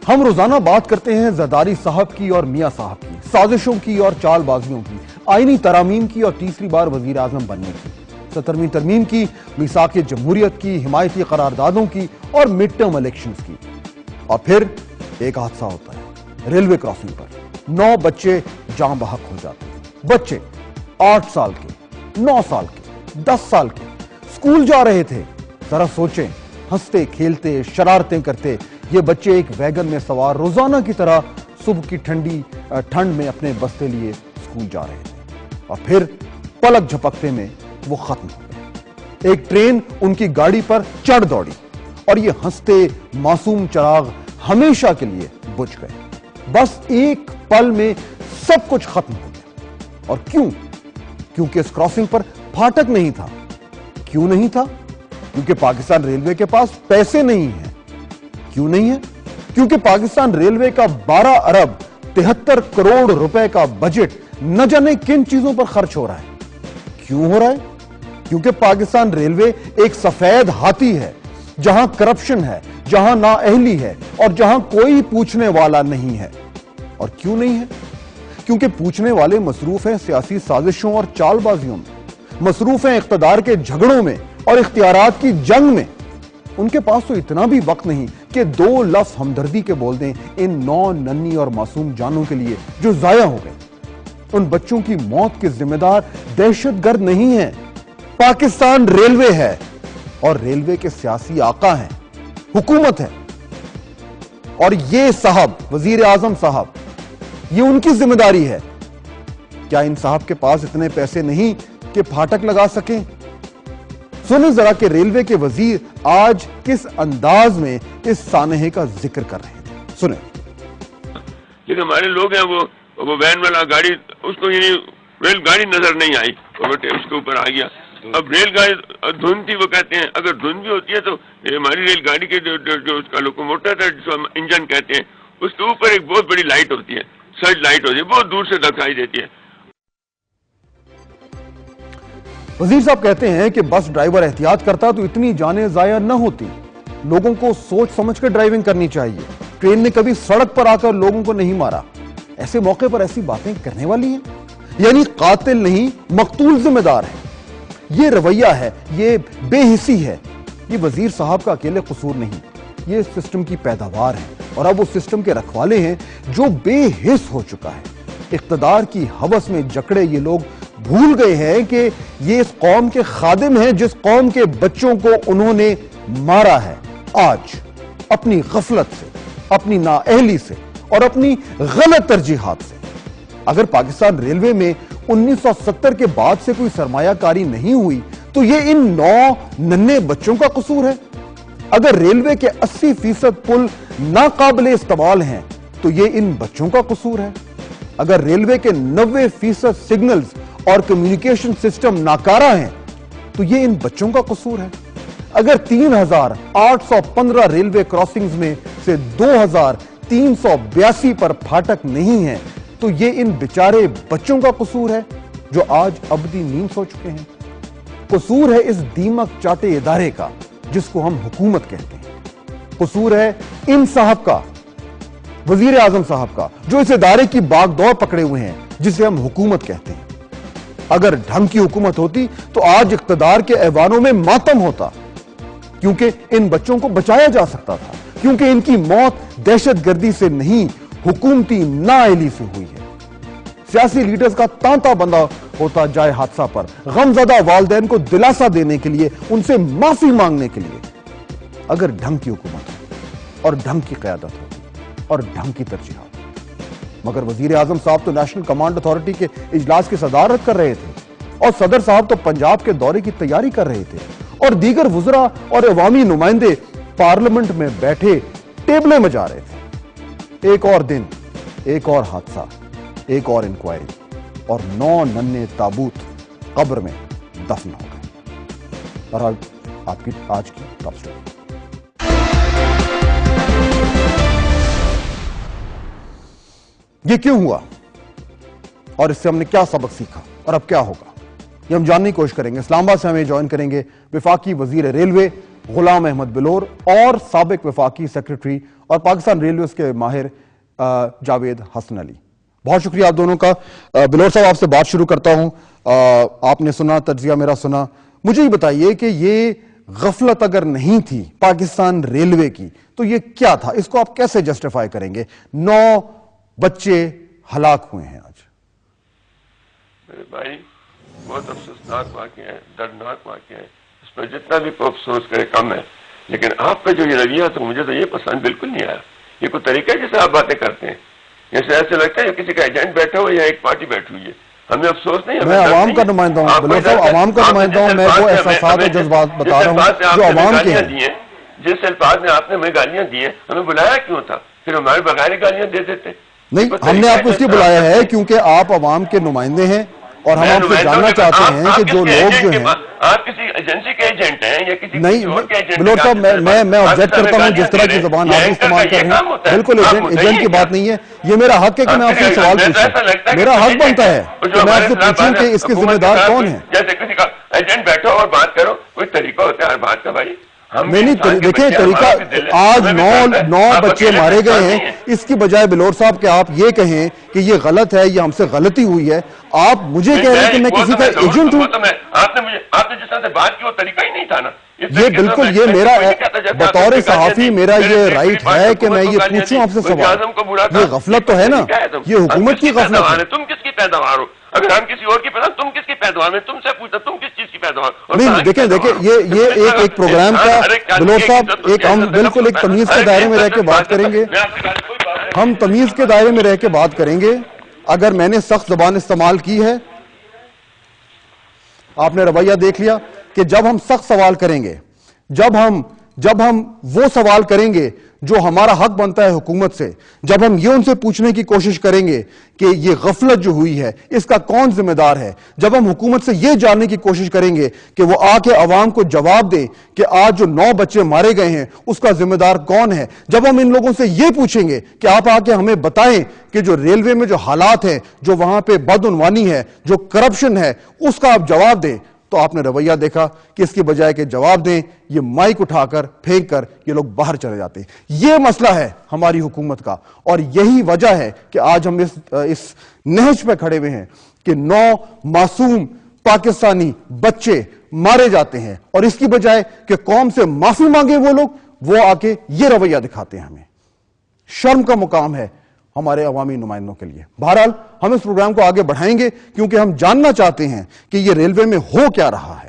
ہم روزانہ بات کرتے ہیں زرداری صاحب کی اور میاں صاحب کی، سازشوں کی اور چال بازیوں کی، آئینی ترامیم کی اور تیسری بار وزیر اعظم بننے کی، 70ویں ترمیم کی، میثاق جمہوریت کی، حمایتی قراردادوں کی اور مڈ ٹرم الیکشنز کی۔ اور پھر ایک حادثہ ہوتا ہے ریلوے کراسنگ پر، 9 بچے جاں بحق ہو جاتے ہیں۔ بچے 8 سال کے، 9 سال کے، 10 سال کے، اسکول جا رہے تھے۔ ذرا سوچیں، ہنستے کھیلتے شرارتیں کرتے یہ بچے ایک ویگن میں سوار روزانہ کی طرح صبح کی ٹھنڈ میں اپنے بستے لیے اسکول جا رہے تھے، اور پھر پلک جھپکتے میں وہ ختم ہو گئے۔ ایک ٹرین ان کی گاڑی پر چڑھ دوڑی اور یہ ہنستے معصوم چراغ ہمیشہ کے لیے بجھ گئے۔ بس ایک پل میں سب کچھ ختم ہو گیا۔ اور کیوں؟ کیونکہ اس کراسنگ پر پھاٹک نہیں تھا۔ کیوں نہیں تھا؟ کیونکہ پاکستان ریلوے کے پاس پیسے نہیں ہیں۔ کیوں نہیں ہے؟ کیونکہ پاکستان ریلوے کا 12 ارب 73 کروڑ روپے کا بجٹ نہ جانے کن چیزوں پر خرچ ہو رہا ہے۔ کیوں ہو رہا ہے؟ کیونکہ پاکستان ریلوے ایک سفید ہاتھی ہے، جہاں کرپشن ہے، جہاں نااہلی ہے اور جہاں کوئی پوچھنے والا نہیں ہے۔ اور کیوں نہیں ہے؟ کیونکہ پوچھنے والے مصروف ہیں سیاسی سازشوں اور چال بازیوں میں، مصروف ہیں اقتدار کے جھگڑوں میں اور اختیارات کی جنگ میں۔ ان کے پاس تو اتنا بھی وقت نہیں کہ 2 لفظ ہمدردی کے بول دیں ان 9 ننھی اور معصوم جانوں کے لیے جو ضائع ہو گئے۔ ان بچوں کی موت کے ذمہ دار دہشت گرد نہیں ہیں، پاکستان ریلوے ہے، اور ریلوے کے سیاسی آقا ہیں، حکومت ہے۔ اور یہ صاحب، وزیر اعظم صاحب، یہ ان کی ذمہ داری ہے۔ کیا ان صاحب کے پاس اتنے پیسے نہیں کہ پھاٹک لگا سکیں؟ سنیں ذرا کہ ریلوے کے وزیر آج کس انداز میں اس سانحے کا ذکر کر رہے ہیں۔ سنیں۔ لیکن ہمارے لوگ ہیں وہ وین والا گاڑی، اس کو یعنی ریل گاڑی نظر نہیں آئی، اس کے اوپر آ گیا۔ اب ریل گاڑی دھند تھی، وہ کہتے ہیں اگر دھند بھی ہوتی ہے تو ہماری ریل گاڑی کے جو اس کا لوکوموٹر ہے، جس کو ہم انجن کہتے ہیں، اس کے اوپر ایک بہت بڑی لائٹ ہوتی ہے، سرچ لائٹ ہوتی ہے، بہت دور سے دکھائی دیتی ہے۔ وزیر صاحب کہتے ہیں کہ بس ڈرائیور احتیاط کرتا تو اتنی جانیں ضائع نہ ہوتی۔ لوگوں کو سوچ سمجھ کر ڈرائیونگ کرنی چاہیے۔ ٹرین نے کبھی سڑک پر آ کر لوگوں کو نہیں مارا۔ ایسے موقع پر ایسی باتیں کرنے والی ہیں؟ یعنی قاتل نہیں، مقتول ذمہ دار ہے۔ یہ رویہ ہے، یہ بے حسی ہے۔ یہ وزیر صاحب کا اکیلے قصور نہیں، یہ سسٹم کی پیداوار ہے، اور اب وہ سسٹم کے رکھوالے ہیں جو بے حس ہو چکا ہے۔ اقتدار کی ہوس میں جکڑے یہ لوگ بھول گئے ہیں کہ یہ اس قوم کے خادم ہیں جس قوم کے بچوں کو انہوں نے مارا ہے۔ آج اپنی غفلت سے، اپنی نااہلی سے اور اپنی غلط ترجیحات سے اگر پاکستان ریلوے میں 1970 کے بعد سے کوئی سرمایہ کاری نہیں ہوئی تو یہ ان 9 ننھے بچوں کا قصور ہے۔ اگر ریلوے کے 80% پل ناقابل استعمال ہیں تو یہ ان بچوں کا قصور ہے۔ اگر ریلوے کے 90% سگنلز اور کمیونیکیشن سسٹم ناکارہ ہیں تو یہ ان بچوں کا قصور ہے۔ اگر 3815 ریلوے کراسنگز میں سے 2382 پر پھاٹک نہیں ہیں تو یہ ان بیچارے بچوں کا قصور ہے جو آج ابدی نیند سو چکے ہیں۔ قصور ہے اس دیمک چاٹے ادارے کا جس کو ہم حکومت کہتے ہیں۔ قصور ہے ان صاحب کا، وزیر اعظم صاحب کا، جو اس ادارے کی باغ دوڑ پکڑے ہوئے ہیں جسے ہم حکومت کہتے ہیں۔ اگر ڈھنگ کی حکومت ہوتی تو آج اقتدار کے ایوانوں میں ماتم ہوتا، کیونکہ ان بچوں کو بچایا جا سکتا تھا، کیونکہ ان کی موت دہشت گردی سے نہیں، حکومتی نااہلی سے ہوئی ہے۔ سیاسی لیڈرز کا تانتا بندہ ہوتا جائے حادثہ پر، غمزدہ والدین کو دلاسا دینے کے لیے، ان سے معافی مانگنے کے لیے۔ اگر ڈھنگ کی حکومت ہوتی اور ڈھنگ کی قیادت ہوتی اور ڈھنگ کی ترجیحات، مگر وزیر اعظم صاحب تو نیشنل کمانڈ اتھارٹی کے اجلاس کی صدارت کر رہے تھے، اور صدر صاحب تو پنجاب کے دورے کی تیاری کر رہے تھے، اور دیگر وزراء اور عوامی نمائندے پارلیمنٹ میں بیٹھے ٹیبلیں مجا رہے تھے۔ ایک اور دن، ایک اور حادثہ، ایک اور انکوائری، اور 9 ننھے تابوت قبر میں دفن ہو گئے۔ اور آپ کی آج کی ٹاپ سٹوری۔ یہ کیوں ہوا اور اس سے ہم نے کیا سبق سیکھا اور اب کیا ہوگا؟ یہ ہم جاننے کی کوشش کریں گے. اسلام آباد سے ہمیں جوائن کریں گے وفاقی وزیر ریلوے غلام احمد بلور اور سابق وفاقی سیکرٹری اور پاکستان ریلویز کے ماہر جاوید حسن علی. بہت شکریہ آپ دونوں کا. بلور صاحب آپ سے بات شروع کرتا ہوں. آپ نے سنا, تجزیہ میرا سنا. مجھے یہ بتائیے کہ یہ غفلت اگر نہیں تھی پاکستان ریلوے کی تو یہ کیا تھا؟ اس کو آپ کیسے جسٹیفائی کریں گے؟ 9 بچے ہلاک ہوئے ہیں آج. میرے بھائی بہت افسوسناک واقعہ ہے, دردناک واقعہ ہے. اس پر جتنا بھی کوئی افسوس کرے کم ہے. لیکن آپ کا جو یہ رویہ تھا مجھے تو یہ پسند بالکل نہیں آیا. یہ کوئی طریقہ ہے جیسے آپ باتیں کرتے ہیں؟ جیسے ایسے لگتا ہے کسی کا ایجنٹ بیٹھا ہوا یا ایک پارٹی بیٹھی ہوئی ہے. ہمیں افسوس نہیں, میں عوام کا نمائندہ ہوں بلور صاحب, عوام کا نمائندہ ہوں. میں وہ احساسات اور جذبات بتا رہا ہوں جو عوام کے ہیں. جس الفاظ میں آپ نے ہمیں گالیاں دی ہیں, ہمیں بلایا کیوں تھا؟ پھر ہمارے بغیر گالیاں دے دیتے. نہیں, ہم نے آپ کو اس لیے بلایا ہے کیونکہ آپ عوام کے نمائندے ہیں اور ہم آپ سے جاننا چاہتے ہیں کہ جو لوگ جو ہیں. آپ کسی ایجنسی کے ایجنٹ ہیں یا کسی نہیں بلور صاحب, میں آبجیکٹ کرتا ہوں جس طرح کی زبان آپ استعمال کر رہے ہیں. بالکل ایجنٹ کی بات نہیں ہے. یہ میرا حق ہے کہ میں آپ سے سوال پوچھوں. میرا حق بنتا ہے کہ میں آپ سے پوچھوں کہ اس کے ذمہ دار کون ہیں. جیسے کسی کا ایجنٹ بیٹھو اور بات کرو, کوئی طریقہ ہوتا ہے ہر بات کا بھائی. نہیں دیکھیں طریقہ, آج 9 بچے مارے گئے ہیں. اس کی بجائے بلور صاحب کہ آپ یہ کہیں کہ یہ غلط ہے, یہ ہم سے غلطی ہوئی ہے, آپ مجھے کہہ رہے ہیں کہ میں کسی کا ایجنٹ ہوں. آپ نے جس طرح سے بات کی وہ طریقہ ہی نہیں تھا نا. یہ بالکل, یہ میرا بطور صحافی میرا یہ رائٹ ہے کہ میں یہ پوچھوں آپ سے سوال. یہ غفلت تو ہے نا, یہ حکومت کی غفلت ہے. تم کس کی پیداوار ہو؟ اگر ہم کسی اور کی پیداوار, تم کس کی پیداوار میں تم سے پوچھتا تم کس چیز کی پیداوار؟ نہیں دیکھیں یہ ایک پروگرام کا بلور صاحب, ایک ہم بالکل ایک تمیز کے دائرے میں رہ کے بات کریں گے. ہم تمیز کے دائرے میں رہ کے بات کریں گے. اگر میں نے سخت زبان استعمال کی ہے, آپ نے رویہ دیکھ لیا کہ جب ہم سخت سوال کریں گے, جب ہم وہ سوال کریں گے جو ہمارا حق بنتا ہے حکومت سے, جب ہم یہ ان سے پوچھنے کی کوشش کریں گے کہ یہ غفلت جو ہوئی ہے اس کا کون ذمہ دار ہے, جب ہم حکومت سے یہ جاننے کی کوشش کریں گے کہ وہ آ کے عوام کو جواب دیں کہ آج جو 9 بچے مارے گئے ہیں اس کا ذمہ دار کون ہے, جب ہم ان لوگوں سے یہ پوچھیں گے کہ آپ آ کے ہمیں بتائیں کہ جو ریلوے میں جو حالات ہیں, جو وہاں پہ بدعنوانی ہے, جو کرپشن ہے, اس کا آپ جواب دیں, تو آپ نے رویہ دیکھا کہ اس کی بجائے کہ جواب دیں یہ مائک اٹھا کر پھینک کر یہ لوگ باہر چلے جاتے ہیں. یہ مسئلہ ہے ہماری حکومت کا, اور یہی وجہ ہے کہ آج ہم اس نہج پہ کھڑے ہوئے ہیں کہ 9 معصوم پاکستانی بچے مارے جاتے ہیں, اور اس کی بجائے کہ قوم سے معافی مانگے وہ آ کے یہ رویہ دکھاتے ہیں. ہمیں شرم کا مقام ہے ہمارے عوامی نمائندوں کے لیے. بہرحال ہم اس پروگرام کو آگے بڑھائیں گے کیونکہ ہم جاننا چاہتے ہیں کہ یہ ریلوے میں ہو کیا رہا ہے.